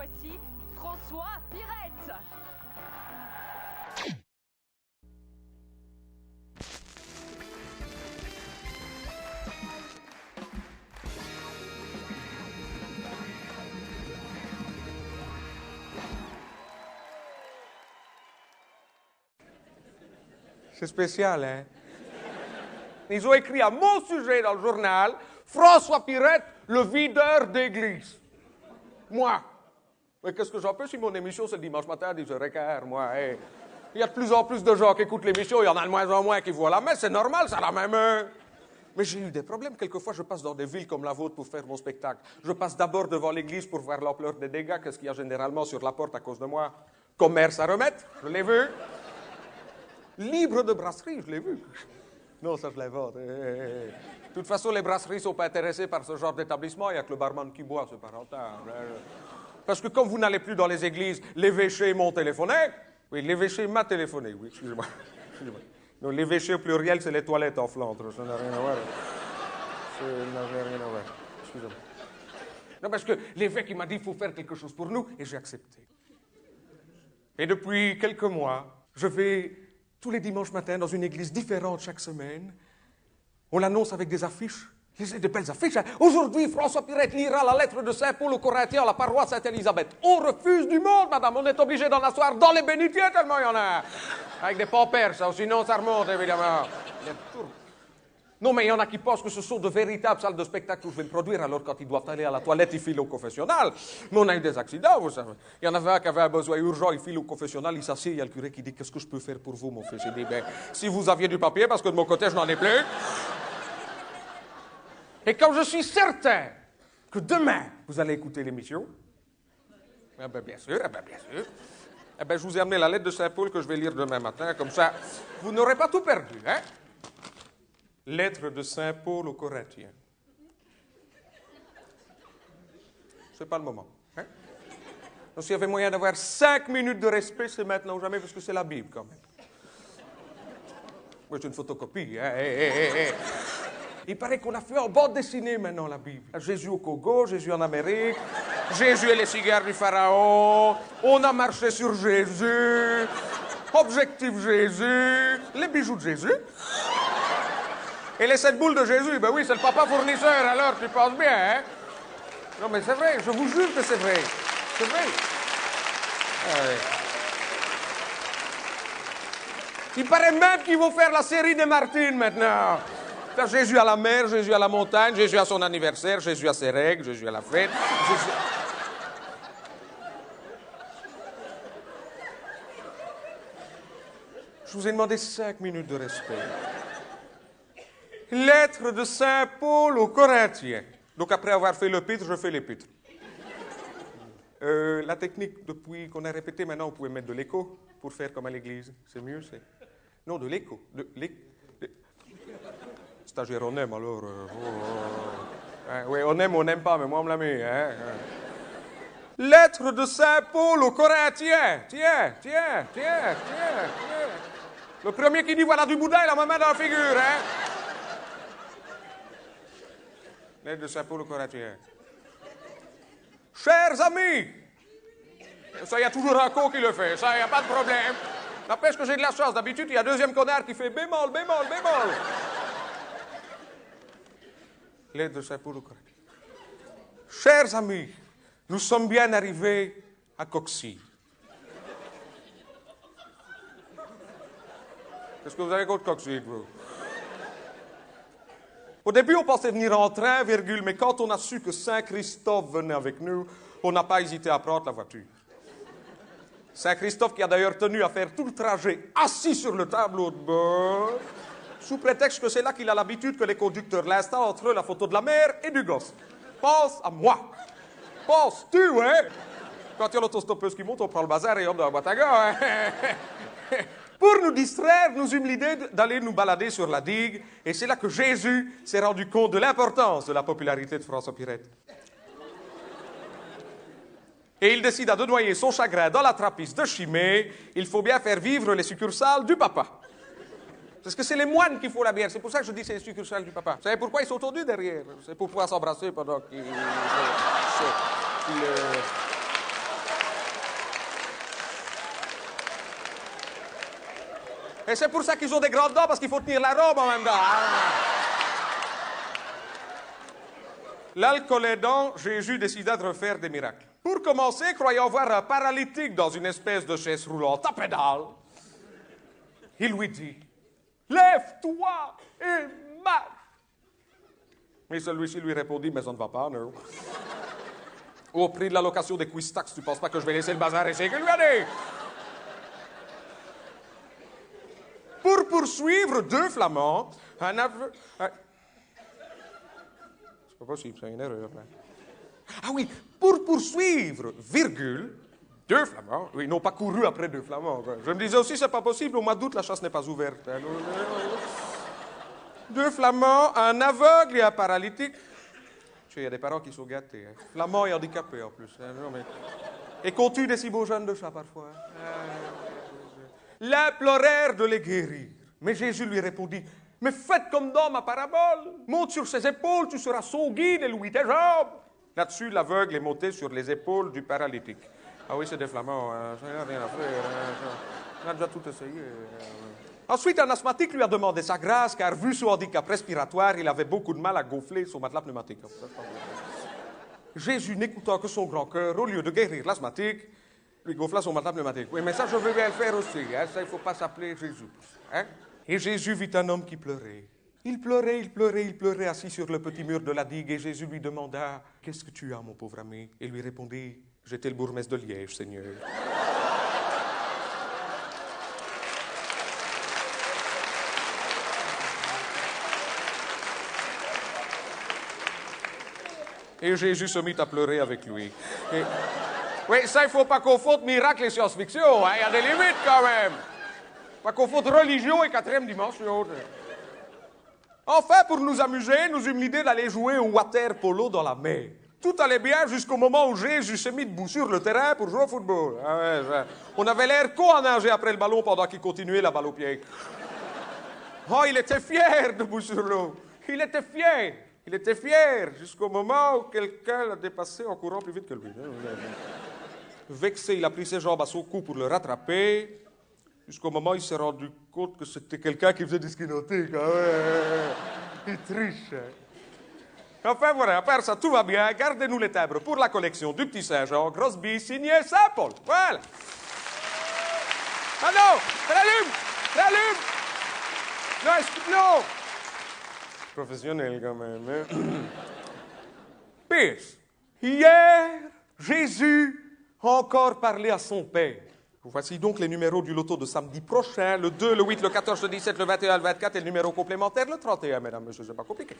voici François Pirette. C'est spécial, hein? Ils ont écrit à mon sujet dans le journal, François Pirette, le videur d'église. Moi. Mais qu'est-ce que j'en peux si mon émission c'est le dimanche matin à 10h15, moi? Hey. Il y a de plus en plus de gens qui écoutent l'émission, il y en a de moins en moins qui voient la messe, c'est normal, ça la même heure. Mais j'ai eu des problèmes. Quelquefois, je passe dans des villes comme la vôtre pour faire mon spectacle. Je passe d'abord devant l'église pour voir l'ampleur des dégâts, qu'est-ce qu'il y a généralement sur la porte à cause de moi. Commerce à remettre, je l'ai vu. Libre de brasserie, je l'ai vu. Non, ça je l'invente. De toute façon, les brasseries ne sont pas intéressées par ce genre d'établissement. Il n'y a que le barman qui boit, c'est pas rentable. Parce que comme vous n'allez plus dans les églises, l'évêché m'ont téléphoné. Oui, l'évêché m'a téléphoné, oui, excusez-moi. Non, l'évêché au pluriel, c'est les toilettes en Flandre. Ça n'a rien à voir. Ça n'a rien à voir. Excusez-moi. Non, parce que l'évêque, il m'a dit, il faut faire quelque chose pour nous, et j'ai accepté. Et depuis quelques mois, je vais tous les dimanches matins dans une église différente chaque semaine. On l'annonce avec des affiches. C'est de belles affiches. Hein. Aujourd'hui, François Pirette lira la lettre de Saint Paul aux Corinthiens à la paroisse Sainte-Élisabeth. On refuse du monde, madame. On est obligé d'en asseoir dans les bénitiers tellement il y en a. Avec des pampers, ça, sinon ça remonte, évidemment. Non, mais il y en a qui pensent que ce sont de véritables salles de spectacle où je vais le produire, alors quand ils doivent aller à la toilette, ils filent au confessionnal. Mais on a eu des accidents, vous savez. Il y en avait un qui avait un besoin urgent, il file au confessionnal, il s'assied, il y a le curé qui dit « Qu'est-ce que je peux faire pour vous, mon fils ?» Il dit « Ben, si vous aviez du papier, parce que de mon côté, je n'en ai plus. » Et quand je suis certain que demain, vous allez écouter l'émission, eh ben, bien sûr, eh ben, je vous ai amené la lettre de Saint Paul que je vais lire demain matin, comme ça, vous n'aurez pas tout perdu, hein? Lettre de Saint Paul aux Corinthiens. C'est pas le moment. Hein? Donc, s'il y avait moyen d'avoir 5 minutes de respect, c'est maintenant ou jamais, parce que c'est la Bible, quand même. Moi, c'est une photocopie. Hein? Il paraît qu'on a fait en bande dessinée, maintenant, la Bible. Jésus au Congo, Jésus en Amérique, Jésus et les cigares du Pharaon, on a marché sur Jésus, Objectif Jésus, les bijoux de Jésus. Et les 7 boules de Jésus, ben oui, c'est le papa fournisseur, alors tu penses bien, hein? Non, mais c'est vrai, je vous jure que c'est vrai. C'est vrai. Ouais. Il paraît même qu'ils vont faire la série des Martines maintenant. Faire Jésus à la mer, Jésus à la montagne, Jésus à son anniversaire, Jésus à ses règles, Jésus à la fête. Jésus... Je vous ai demandé 5 minutes de respect. Lettre de Saint Paul aux Corinthiens. Donc après avoir fait l'épître, je fais l'épître. La technique, depuis qu'on a répété, maintenant, vous pouvez mettre de l'écho pour faire comme à l'église. C'est mieux, c'est... Non, de l'écho. Stagiaire, on aime, alors... Oui, on aime ou on n'aime pas, mais moi, on me l'a mis. Hein? Lettre de Saint Paul aux Corinthiens. Tiens. Le premier qui dit, voilà du boudin, il a ma main dans la figure, hein? Lettre de Saint Paul aux Corinthiens. Chers amis, ça, il y a toujours un con qui le fait, ça, il n'y a pas de problème. N'empêche que j'ai de la chance. D'habitude, il y a un deuxième connard qui fait bémol. Lettre de Saint Paul aux Corinthiens. Chers amis, nous sommes bien arrivés à Coxy. Qu'est-ce que vous avez contre Coxy, vous? Au début, on pensait venir en train, mais quand on a su que Saint-Christophe venait avec nous, on n'a pas hésité à prendre la voiture. Saint-Christophe qui a d'ailleurs tenu à faire tout le trajet assis sur le tableau de bord, sous prétexte que c'est là qu'il a l'habitude que les conducteurs l'installent entre eux la photo de la mère et du gosse. Pense à moi. Penses-tu, hein? Quand il y a l'autostoppeuse qui monte, on prend le bazar et on dans la boîte à gars, hein? Pour nous distraire, nous eûmes l'idée d'aller nous balader sur la digue, et c'est là que Jésus s'est rendu compte de l'importance de la popularité de François Pirette. Et il décida de noyer son chagrin dans la trappiste de Chimay. Il faut bien faire vivre les succursales du papa. Parce que c'est les moines qui font la bière, c'est pour ça que je dis c'est les succursales du papa. Vous savez pourquoi ils sont tordus derrière? C'est pour pouvoir s'embrasser pendant qu'ils... Et c'est pour ça qu'ils ont des grandes dents, parce qu'il faut tenir la robe en même temps. L'alcool aidant, Jésus décida de refaire des miracles. Pour commencer, croyant voir un paralytique dans une espèce de chaise roulante à pédale, il lui dit, « Lève-toi et marche !» Mais celui-ci lui répondit, « Mais ça ne va pas, non. Au prix de la location des quiz tax, tu penses pas que je vais laisser le bazar ici? Que lui a dit? » Pour poursuivre deux Flamands, un aveugle... C'est pas possible, c'est une erreur, là. Ah oui, pour poursuivre, virgule, deux Flamands, oui, ils n'ont pas couru après deux Flamands. Quoi. Je me disais aussi, c'est pas possible, au mois d'août, la chasse n'est pas ouverte. Hein. Deux Flamands, un aveugle et un paralytique. Tu sais, il y a des parents qui sont gâtés. Hein. Flamands et handicapés, en plus. Hein. Non, mais... Et qu'on tue des si beaux jeunes de ça, parfois. Hein. L'un pleurèrent de les guérir. Mais Jésus lui répondit, « Mais faites comme dans ma parabole. Monte sur ses épaules, tu seras son guide et lui tes jambes. » Là-dessus, l'aveugle est monté sur les épaules du paralytique. Ah oui, c'est des Flamands, hein. Ça n'a rien à faire. Hein. On a déjà tout essayé. Ensuite, un asthmatique lui a demandé sa grâce, car vu son handicap respiratoire, il avait beaucoup de mal à gonfler son matelas pneumatique. Jésus, n'écoutant que son grand cœur, au lieu de guérir l'asthmatique, lui gonfla son matelas pneumatique. Oui, mais ça, je veux bien le faire aussi. Hein. Ça, il ne faut pas s'appeler Jésus. Hein. Et Jésus vit un homme qui pleurait. Il pleurait, assis sur le petit mur de la digue, et Jésus lui demanda, « Qu'est-ce que tu as, mon pauvre ami ?» Et lui répondit, « J'étais le bourgmestre de Liège, Seigneur. » Et Jésus se mit à pleurer avec lui. Et... Oui, ça, il ne faut pas confondre miracle et science-fiction, hein. Il y a des limites quand même. Pas confondre religion et quatrième dimension. Enfin, pour nous amuser, nous eûmes l'idée d'aller jouer au water polo dans la mer. Tout allait bien jusqu'au moment où Jésus s'est mis debout sur le terrain pour jouer au football. Ah ouais. On avait l'air con à nager après le ballon pendant qu'il continuait la balle au pied. Oh, il était fier debout sur l'eau. Il était fier jusqu'au moment où quelqu'un l'a dépassé en courant plus vite que lui. Vexé, il a pris ses jambes à son cou pour le rattraper. Jusqu'au moment où il s'est rendu compte que c'était quelqu'un qui faisait du ski nautique. Ah ouais. Il triche. Enfin voilà, à part ça, tout va bien. Gardez-nous les timbres pour la collection du Petit Saint-Jean, Grosby, signé Saint-Paul. Voilà. Ah non, l'allume. Non. Professionnel quand même. Hein? Pire. Hier, Jésus a encore parlé à son Père. Voici donc les numéros du loto de samedi prochain, le 2, le 8, le 14, le 17, le 21, le 24 et le numéro complémentaire, le 31, mesdames, messieurs, c'est pas compliqué.